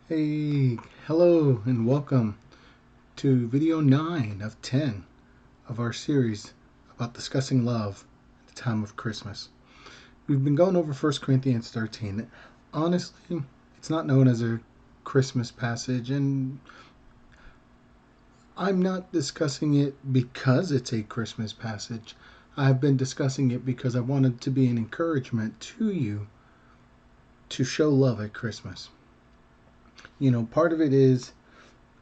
Hey, hello and welcome to video 9 of 10 of our series about discussing love at the time of Christmas. We've been going over 1 Corinthians 13. Honestly, it's not known as a Christmas passage, and I'm not discussing it because it's a Christmas passage. I've been discussing it because I wanted to be an encouragement to you to show love at Christmas. Part of it is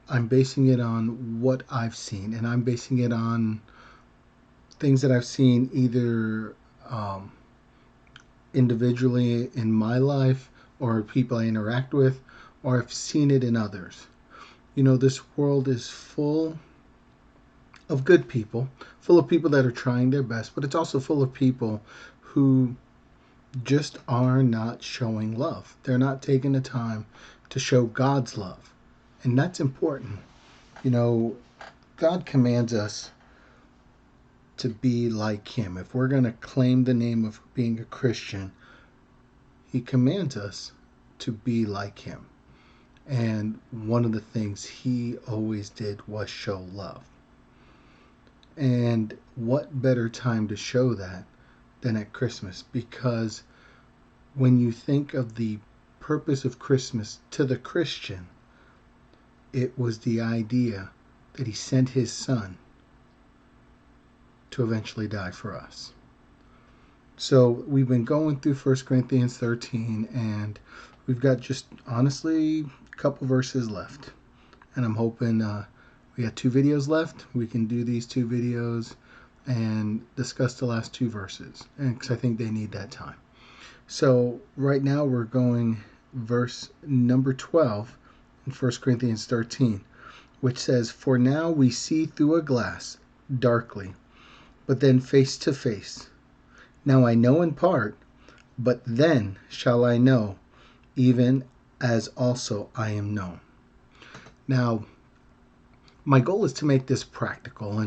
I'm basing it on what I've seen, and I'm basing it on things that I've seen either individually in my life or people I interact with, or I've seen it in others. This world is full of good people, full of people that are trying their best, but it's also full of people who just are not showing love. They're not taking the time to show God's love. And that's important. God commands us to be like Him. If we're going to claim the name of being a Christian, He commands us to be like Him. And one of the things He always did was show love. And what better time to show that than at Christmas? Because when you think of the purpose of Christmas to the Christian, it was the idea that He sent His Son to eventually die for us. So we've been going through 1 Corinthians 13, and we've got just honestly a couple verses left. And I'm hoping we got 2 videos left. We can do these 2 videos and discuss the last 2 verses, because I think they need that time. So right now we're going verse number 12 in 1 Corinthians 13, which says, "For now we see through a glass, darkly, but then face to face. Now I know in part, but then shall I know, even as also I am known." Now, my goal is to make this practical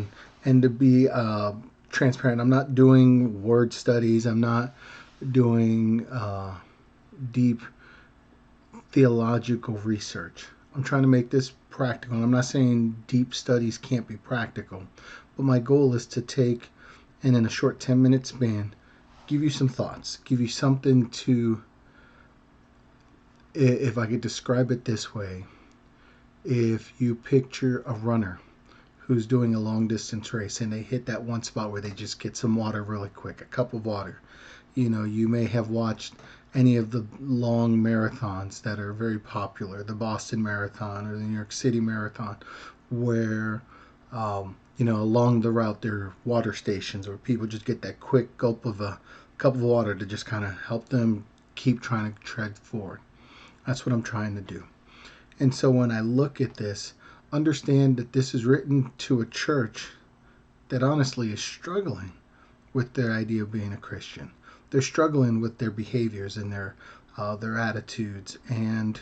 and to be transparent. I'm not doing word studies. I'm not doing deep theological research. I'm trying to make this practical. I'm not saying deep studies can't be practical, but my goal is to take, and in a short 10-minute span, give you some thoughts, give you something to, if I could describe it this way, if you picture a runner who's doing a long distance race and they hit that one spot where they just get some water really quick, a cup of water. You may have watched any of the long marathons that are very popular, the Boston Marathon or the New York City Marathon, where along the route there are water stations where people just get that quick gulp of a cup of water to just kind of help them keep trying to tread forward. That's what I'm trying to do. And so when I look at this, understand that this is written to a church that honestly is struggling with their idea of being a Christian. They're struggling with their behaviors and their attitudes, and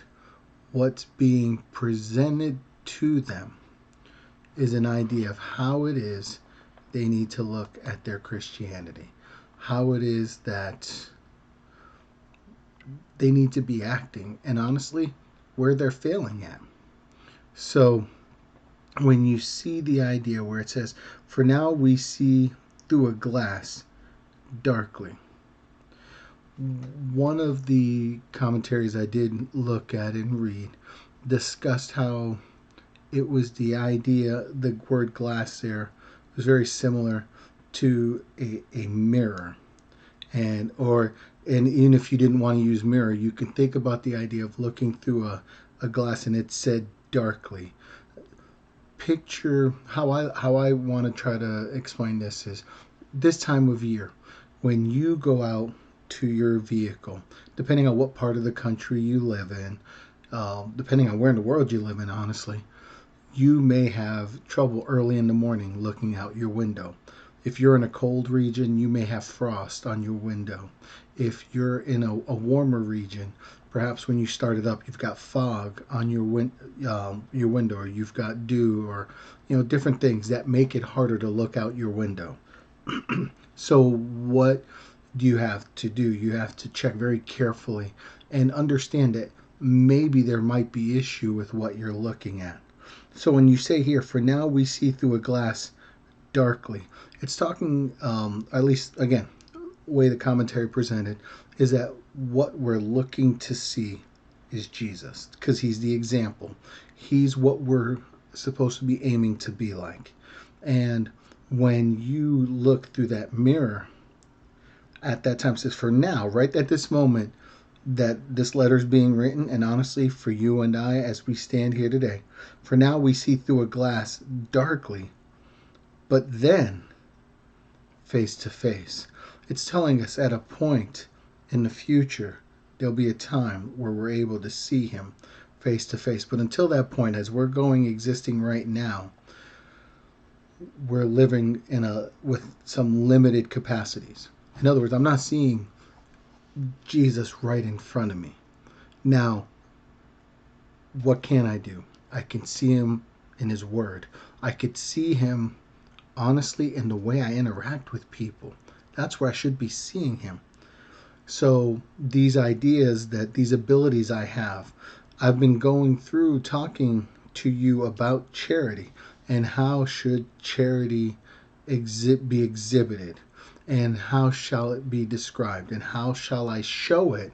what's being presented to them is an idea of how it is they need to look at their Christianity, how it is that they need to be acting, and honestly, where they're failing at. So when you see the idea where it says, "For now we see through a glass darkly," one of the commentaries I did look at and read discussed how it was the idea, the word glass there was very similar to a mirror. And even if you didn't want to use mirror, you can think about the idea of looking through a glass and it said darkly. Picture how I want to try to explain this is this time of year when you go out to your vehicle, depending on what part of the country you live in, depending on where in the world you live in, honestly, you may have trouble early in the morning looking out your window. If you're in a cold region, you may have frost on your window. If you're in a warmer region, perhaps when you start it up, you've got fog on your window, or you've got dew, or different things that make it harder to look out your window. So what do you have to do? You have to check very carefully and understand that maybe there might be issue with what you're looking at. So when you say here, for now we see through a glass darkly, it's talking, at least again, way the commentary presented, is that what we're looking to see is Jesus, because he's the example. He's what we're supposed to be aiming to be like. And when you look through that mirror at that time, it says, for now, right at this moment that this letter is being written, and honestly, for you and I, as we stand here today, for now we see through a glass darkly, but then face to face. It's telling us at a point in the future, there'll be a time where we're able to see him face to face. But until that point, as we're existing right now, we're living with some limited capacities. In other words, I'm not seeing Jesus right in front of me. Now, what can I do? I can see him in his word. I could see him honestly in the way I interact with people. That's where I should be seeing him. So these ideas, that these abilities I have, I've been going through talking to you about charity and how should charity be exhibited, and how shall it be described, and how shall I show it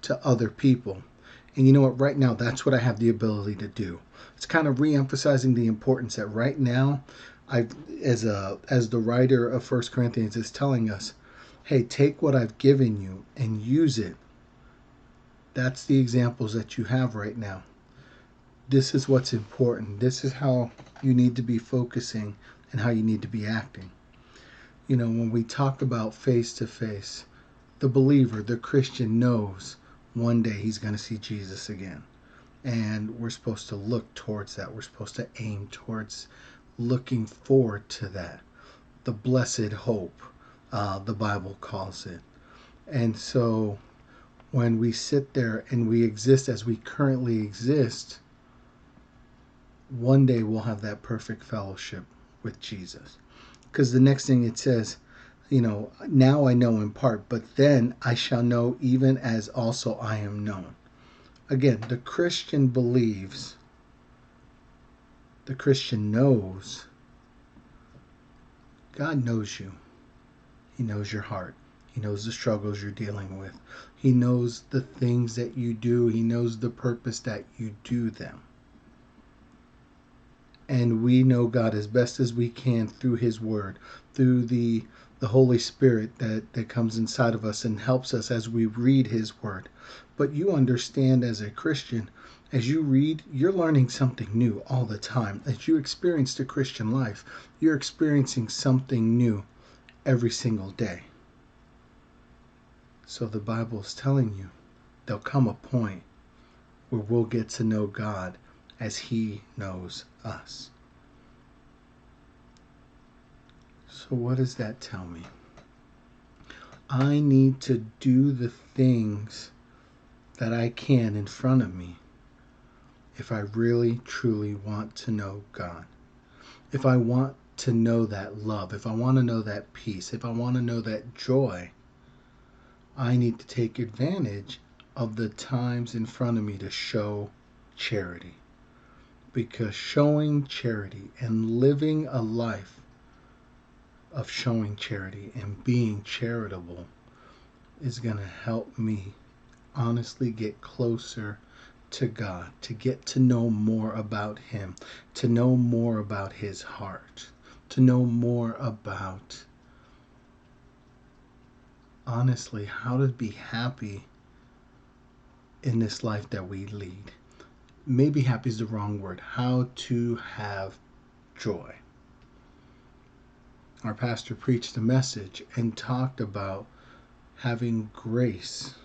to other people. And you know what, right now that's what I have the ability to do. It's kind of re-emphasizing the importance that right now, as the writer of 1 Corinthians is telling us, hey, take what I've given you and use it. That's the examples that you have right now. This is what's important. This is how you need to be focusing and how you need to be acting. You know, when we talk about face to face, the believer, the Christian, knows one day he's going to see Jesus again. And we're supposed to look towards that. We're supposed to aim towards looking forward to that. The blessed hope, the Bible calls it. And so when we sit there and we exist as we currently exist, one day we'll have that perfect fellowship with Jesus. Because the next thing it says, you know, now I know in part, but then I shall know even as also I am known. Again, the Christian believes, the Christian knows, God knows you. He knows your heart. He knows the struggles you're dealing with. He knows the things that you do. He knows the purpose that you do them. And we know God as best as we can through his word, through the Holy Spirit that comes inside of us and helps us as we read his word. But you understand, as a Christian, as you read, you're learning something new all the time. As you experience the Christian life, you're experiencing something new every single day. So the Bible is telling you there'll come a point where we'll get to know God as he knows us. So what does that tell me? I need to do the things that I can in front of me if I really, truly want to know God. If I want to know that love, if I want to know that peace, if I want to know that joy, I need to take advantage of the times in front of me to show charity. Because showing charity and living a life of showing charity and being charitable is going to help me honestly get closer to God, to get to know more about him, to know more about his heart, to know more about, honestly, how to be happy in this life that we lead. Maybe happy is the wrong word. How to have joy. Our pastor preached a message and talked about having grace.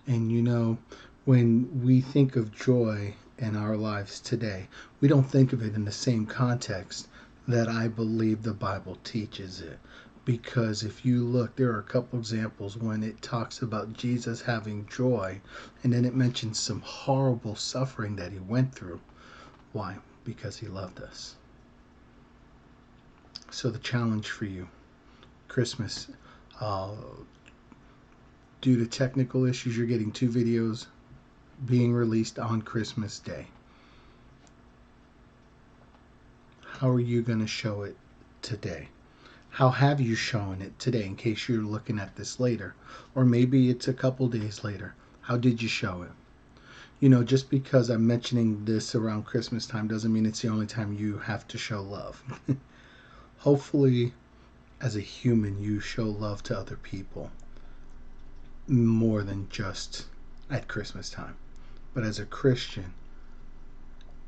And you know, when we think of joy in our lives today, we don't think of it in the same context that I believe the Bible teaches it. Because if you look, there are a couple examples when it talks about Jesus having joy, and then it mentions some horrible suffering that he went through. Why? Because he loved us. So the challenge for you, Christmas, due to technical issues, you're getting 2 videos being released on Christmas Day. How are you going to show it today? How have you shown it today, in case you're looking at this later? Or maybe it's a couple days later. How did you show it? You know, just because I'm mentioning this around Christmas time doesn't mean it's the only time you have to show love. Hopefully, as a human, you show love to other people more than just at Christmas time. But as a Christian,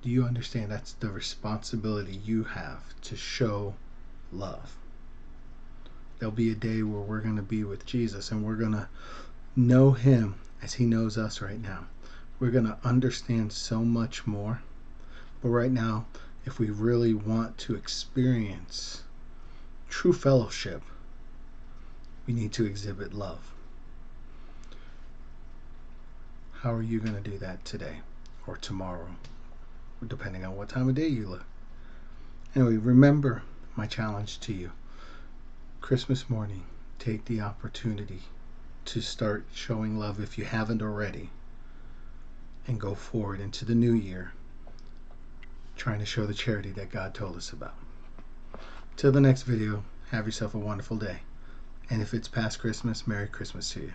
do you understand that's the responsibility you have to show love? There'll be a day where we're going to be with Jesus and we're going to know him as he knows us right now. We're going to understand so much more. But right now, if we really want to experience true fellowship, we need to exhibit love. How are you going to do that today or tomorrow, depending on what time of day you look? Anyway, remember my challenge to you. Christmas morning, take the opportunity to start showing love if you haven't already, and go forward into the new year trying to show the charity that God told us about. Till the next video, have yourself a wonderful day. And if it's past Christmas, Merry Christmas to you.